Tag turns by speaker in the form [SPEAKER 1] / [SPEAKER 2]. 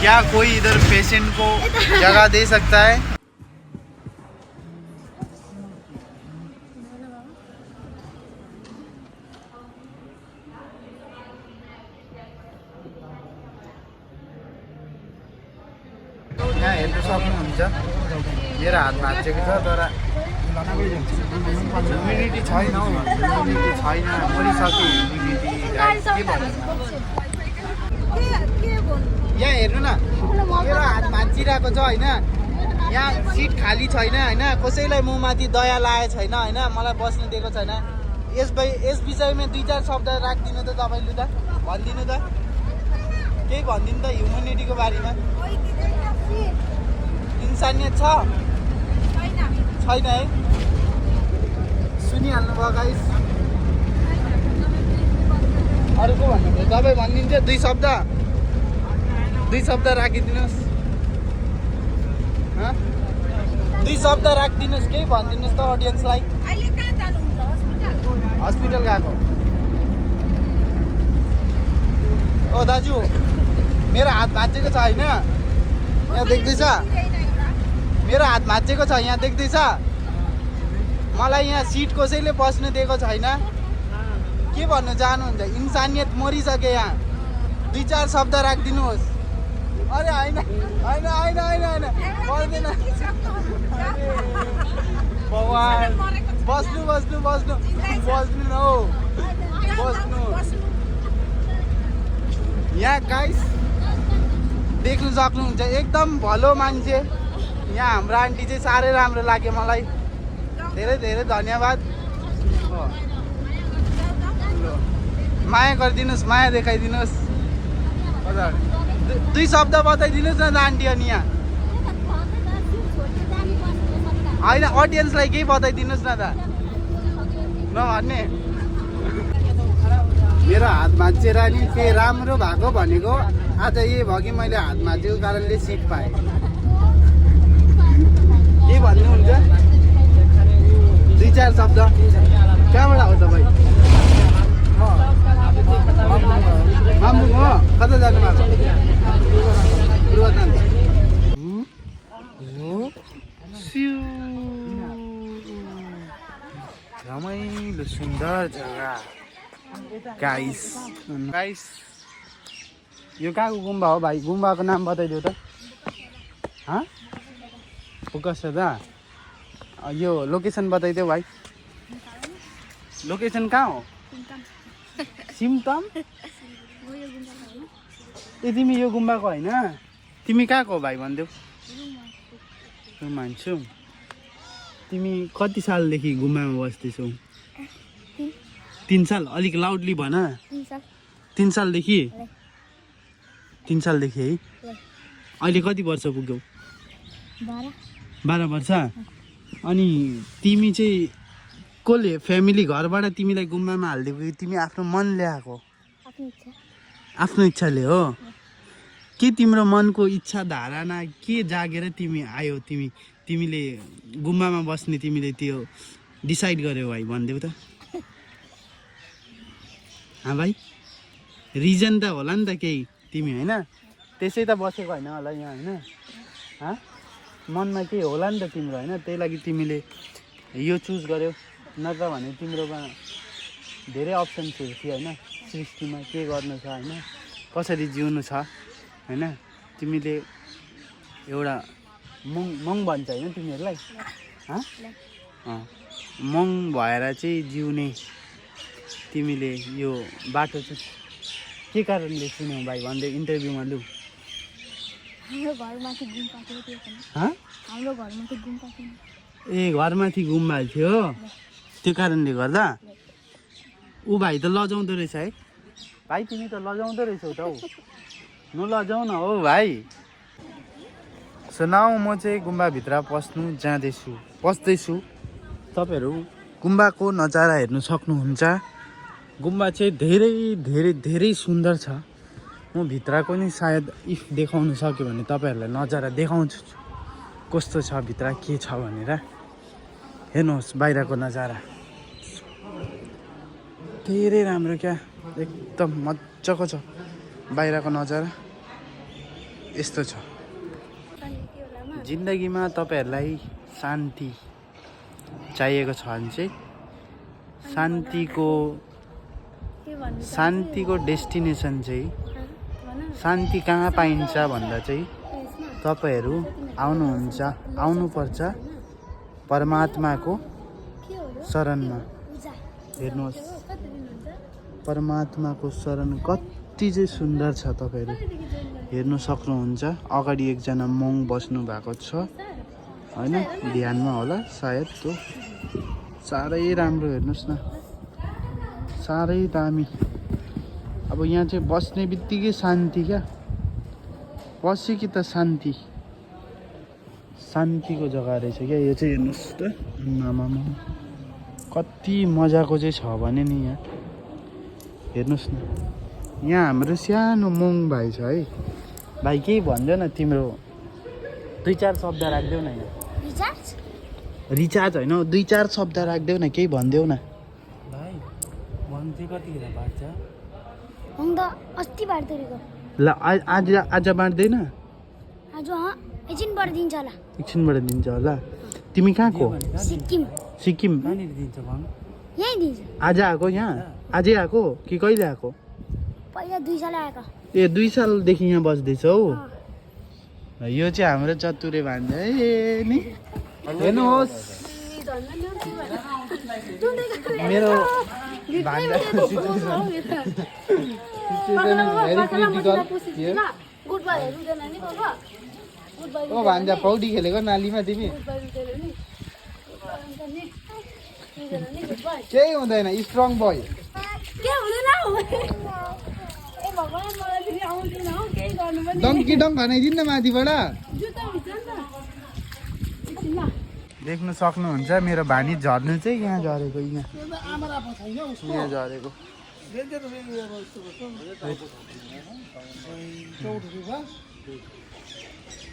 [SPEAKER 1] क्या कोई इधर पेशेंट को जगह दे सकता है? यहाँ हेर्नु सक्नुहुन्छ मेरो हात भाँचेको छ तर ह्युमिडिटी छैन हौ, ह्युमिडिटी छैन, मरिसक्यो ह्युमिडिटी। के भन्नु यहाँ हेर्नु न, मेरो हात भाँचिरहेको छ होइन, यहाँ सिट खाली छैन होइन, कसैलाई म माथि दया लागेको छैन होइन, मलाई बस्नु दिएको छैन। यस विषयमा 2-4 शब्द राखिदिनु त तपाईँले त, भनिदिनु त, केही भनिदिनु त ह्युम्यानिटीको बारेमा। इन्सानियत छ छैन है? सुनिहाल्नु भयो गाइस। अरू को भन्नु तपाईँ भनिदिन्छ 2 शब्द राखिदिनुहोस्। 2 शब्द राखिदिनुहोस्, केही भनिदिनुहोस् त अडियन्सलाई। हस्पिटल गएको। ओ दाजु मेरो हात भाँचेको छ होइन, यहाँ देख्दैछ? मेरो हात भाँचेको छ यहाँ देख्दैछ? मलाई यहाँ सिट कसैले बस्नु दिएको छैन। के भन्नु चाहनुहुन्छ? इन्सानियत मरिसक्यो यहाँ। 2-4 शब्द राखिदिनुहोस्। अरे होइन होइन होइन होइन होइन पर्दैन भगवान्। बस्नु बस्नु बस्नु बस्नु न हौ, बस्नु। यहाँ गाइस देख्नु सक्नुहुन्छ एकदम भलो मान्छे। यहाँ हाम्रो आन्टी चाहिँ साह्रै राम्रो लाग्यो मलाई, धेरै धेरै धन्यवाद। माया गरिदिनुहोस्, माया देखाइदिनुहोस्। हजुर 2 शब्द बताइदिनुहोस् न त आन्टी। अनि यहाँ होइन अडियन्सलाई केही बताइदिनुहोस् न त, नभन्ने। मेरो हात भाँचेर नि के राम्रो भएको भनेको आज यही भयो कि मैले हात भाँचेको कारणले सिट पाएँ। के भन्नुहुन्छ? 2-4 शब्द कहाँबाट हो तपाईँ? मामुङ हो? कता जानु भएको? रमाइलो सुन्दर जग्गा गाइस। यो कहाँको गुम्बा हो भाइ? गुम्बाको नाम बताइदियो त। फोकस छ त? यो लोकेसन बताइदेऊ भाइ। लोकेसन कहाँ हो? सिमतम? ए तिमी यो गुम्बाको होइन? तिमी कहाँको हो भाइ भनिदेऊ। मान्छु। तिमी कति सालदेखि गुम्बामा बस्दैछौ? 3 साल? अलिक लाउडली भन। 3 सालदेखि? 3 सालदेखि है? अहिले कति वर्ष पुग्यौ? 12 वर्ष। अनि तिमी चाहिँ कसले, फ्यामिली घरबाट तिमीलाई गुम्बामा हालिदिएको कि तिमी आफ्नो मन ल्याएको? आफ्नो इच्छाले हो? के तिम्रो मनको इच्छा धारणा के जागेर तिमी आयो, तिमीले गुम्बामा बस्ने तिमीले त्यो डिसाइड गर्यौ भाइ भनिदेऊ त। भाइ रिजन त होला नि त केही, तिमी होइन त्यसै त बसेको होइन होला यहाँ होइन? मनमा केही होला नि त तिम्रो होइन? त्यही लागि तिमीले यो चुज गर्यौ, नत्र भने तिम्रोमा धेरै अप्सन्सहरू थियो होइन? सृष्टिमा के गर्नु छ होइन, कसरी जिउनु छ होइन? तिमीले एउटा मङ भन्छ होइन तिमीहरूलाई? मङ भएर चाहिँ जिउने तिमीले यो बाटो चाहिँ के कारणले सुन्यौ भाइ भन्दै इन्टरभ्यूमा लु? हाम्रो घरमाथि गुम्बा थियो त्यो कारणले गर्दा। ऊ भाइ त लजाउँदो रहेछ है भाइ, तिमी त लजाउँदो रहेछौ त हौ, नलजाउ न हो भाइ। सुनाऊ, म चाहिँ गुम्बाभित्र पस्दैछु। तपाईँहरू गुम्बाको नजारा हेर्नु सक्नुहुन्छ। गुम्बा चाहिँ धेरै धेरै धेरै सुन्दर छ। म भित्रको नि सायद इफ देखाउनु सक्यो भने तपाईँहरूलाई नजारा देखाउँछु कस्तो छ भित्र के छ भनेर। हेर्नुहोस् बाहिरको नजारा धेरै राम्रो क्या, एकदम मजाको छ बाहिरको नजारा। यस्तो छ जिन्दगीमा तपाईँहरूलाई शान्ति चाहिएको छ भने चाहिँ शान्तिको डेस्टिनेसन चाहिँ शान्ति कहाँ पाइन्छ भन्दा चाहिँ तपाईँहरू आउनुपर्छ परमात्माको शरणमा। हेर्नुहोस् परमात्माको शरण कति चाहिँ सुन्दर छ, तपाईँहरू हेर्नु सक्नुहुन्छ। अगाडि एकजना मङ बस्नु भएको छ होइन, ध्यानमा होला सायद। त्यो साह्रै राम्रो, हेर्नुहोस् न साह्रै दामी। अब यहाँ चाहिँ बस्ने बित्तिकै शान्ति क्या, बस्यो कि त शान्तिको जग्गा रहेछ क्या यो चाहिँ। हेर्नुहोस् त आमामा कति मजाको चाहिँ छ भने नि यहाँ हेर्नुहोस् न। यहाँ हाम्रो सानो मङ भाइ छ है। भाइ केही भन्दैन तिम्रो, 2-4 शब्द राख्देऊ न यहाँ। रिचार्ज होइन, 2-4 शब्द राख्देऊ न, केही भनिदेऊ न
[SPEAKER 2] भाइ। भन चाहिँ कतिखेर बाँड्छ?
[SPEAKER 3] अस्ति बाँड्दैको
[SPEAKER 1] ल। आज बाँड्दैन?
[SPEAKER 3] आज एकछिनबाट दिन्छ होला।
[SPEAKER 1] एकछिनबाट दिन्छ होला। तिमी कहाँको? सिक्किम।
[SPEAKER 2] कहाँनिर दिन्छ भन?
[SPEAKER 3] यहीँ दिन्छ।
[SPEAKER 1] आज आएको यहाँ? आजै आएको कि कहिले आएको?
[SPEAKER 3] पहिला 2 साल आएको।
[SPEAKER 1] ए 2 सालदेखि यहाँ बस्दैछौ? यो चाहिँ हाम्रो चतुरे भान्जा है नि। हेर्नुहोस् मेरो भान्जा सिचुएसन भेरी क्रिटिकल। ओ भान्जा पौडी खेलेको नालीमा तिमी? केही हुँदैन, स्ट्रङ बोय। डङ्की डङ्क खनाइदिनु न माथिबाट। देख्नु सक्नुहुन्छ मेरो भानी झर्नु चाहिँ यहाँ झरेको, यहाँ झरेको।